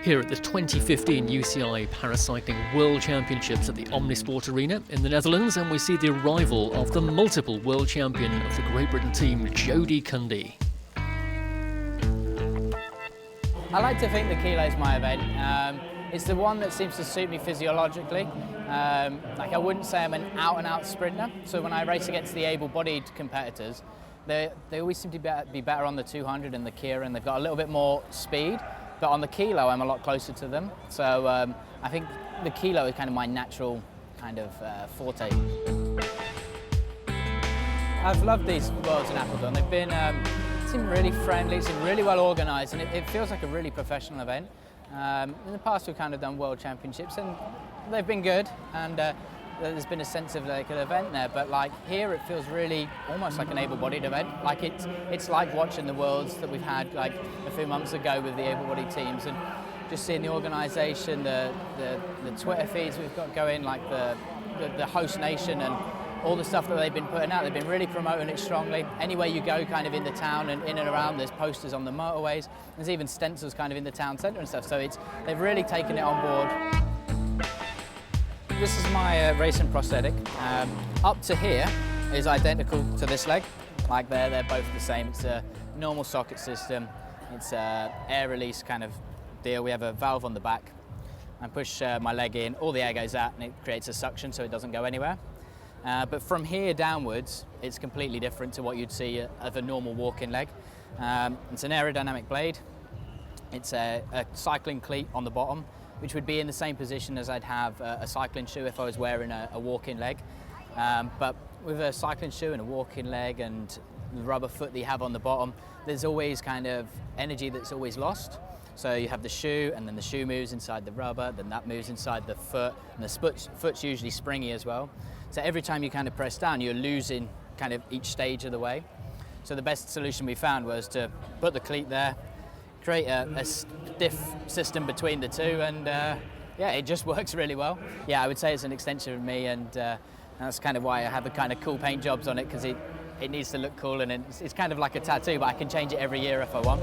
here at the 2015 UCI Paracycling World Championships at the Omnisport Arena in the Netherlands, and we see the arrival of the multiple world champion of the Great Britain team, Jody Cundy. I like to think the kilo is my event. It's the one that seems to suit me physiologically. Like, I wouldn't say I'm an out-and-out sprinter, so when I race against the able-bodied competitors, they always seem to be better on the 200 and the Kira, and they've got a little bit more speed. But on the kilo, I'm a lot closer to them. So I think the kilo is kind of my natural kind of forte. I've loved these Worlds in Appledon. They've been seem really friendly, seem really well organised, and it feels like a really professional event. In the past, we've kind of done World Championships, and they've been good, and there's been a sense of like an event there. But like here, it feels really almost like an able-bodied event. Like it's like watching the Worlds that we've had like a few months ago with the able-bodied teams, and just seeing the organisation, the Twitter feeds we've got going, like the host nation, and all the stuff that they've been putting out. They've been really promoting it strongly. Anywhere you go kind of in the town and in and around, there's posters on the motorways. There's even stencils kind of in the town centre and stuff. So they've really taken it on board. This is my racing prosthetic. Up to here is identical to this leg. Like they're both the same. It's a normal socket system. It's a air release kind of deal. We have a valve on the back. I push my leg in, all the air goes out, and it creates a suction so it doesn't go anywhere. But from here downwards, it's completely different to what you'd see of a normal walking leg. It's an aerodynamic blade. It's a cycling cleat on the bottom, which would be in the same position as I'd have a cycling shoe if I was wearing a walking leg. But with a cycling shoe and a walking leg and the rubber foot that you have on the bottom, there's always kind of energy that's always lost. So you have the shoe, and then the shoe moves inside the rubber, then that moves inside the foot, and the foot's usually springy as well. So every time you kind of press down, you're losing kind of each stage of the way. So the best solution we found was to put the cleat there, create a stiff system between the two, and yeah, it just works really well. Yeah, I would say it's an extension of me, and that's kind of why I have the kind of cool paint jobs on it, because it needs to look cool, and it's kind of like a tattoo, but I can change it every year if I want.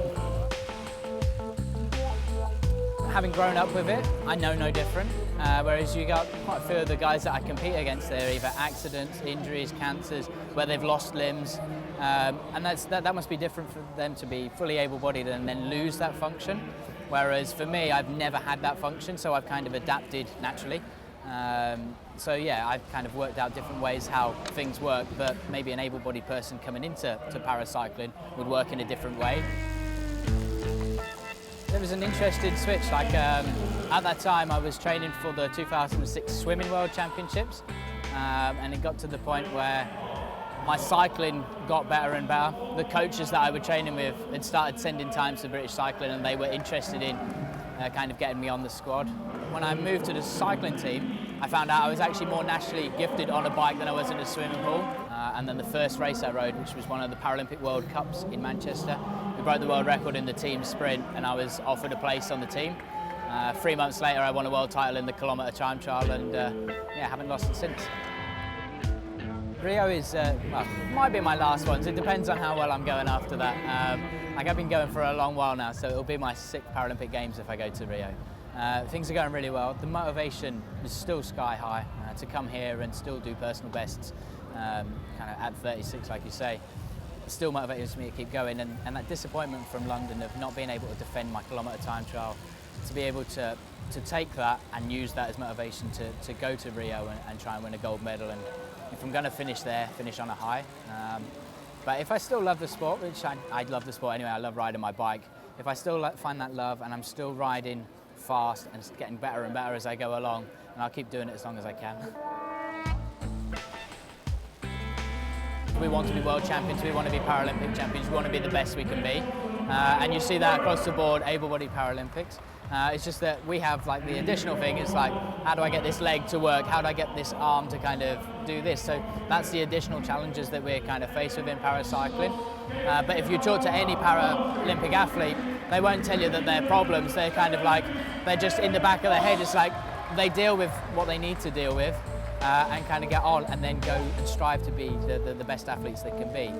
Having grown up with it, I know no different. Whereas you got quite a few of the guys that I compete against, they're either accidents, injuries, cancers, where they've lost limbs, and that must be different for them to be fully able-bodied and then lose that function. Whereas for me, I've never had that function, so I've kind of adapted naturally. So yeah, I've kind of worked out different ways how things work, but maybe an able-bodied person coming into paracycling would work in a different way. There was an interesting switch. Like at that time, I was training for the 2006 Swimming World Championships, and it got to the point where my cycling got better and better. The coaches that I was training with had started sending times to British Cycling, and they were interested in kind of getting me on the squad. When I moved to the cycling team, I found out I was actually more naturally gifted on a bike than I was in a swimming pool. And then the first race I rode, which was one of the Paralympic World Cups in Manchester, we broke the world record in the team sprint, and I was offered a place on the team. 3 months later, I won a world title in the kilometre time trial, and yeah, haven't lost it since. Rio is, well, might be my last one, so it depends on how well I'm going after that. Like, I've been going for a long while now, so it'll be my 6th Paralympic Games if I go to Rio. Things are going really well. The motivation is still sky high to come here and still do personal bests, kind of at 36, like you say. It still motivates me to keep going, and that disappointment from London of not being able to defend my kilometre time trial, to be able to take that and use that as motivation to go to Rio and try and win a gold medal. And if I'm going to finish there, finish on a high. But if I still love the sport, which I love the sport anyway, I love riding my bike. If I still find that love and I'm still riding fast and getting better and better as I go along, and I'll keep doing it as long as I can. We want to be world champions, we want to be Paralympic champions, we want to be the best we can be. And you see that across the board, able-bodied Paralympics. It's just that we have like the additional thing is like, how do I get this leg to work? How do I get this arm to kind of do this? So that's the additional challenges that we're kind of faced with in paracycling. But if you talk to any Paralympic athlete, they won't tell you that they're problems. They're kind of like, they're just in the back of their head. It's like they deal with what they need to deal with and kind of get on and then go and strive to be the best athletes they can be.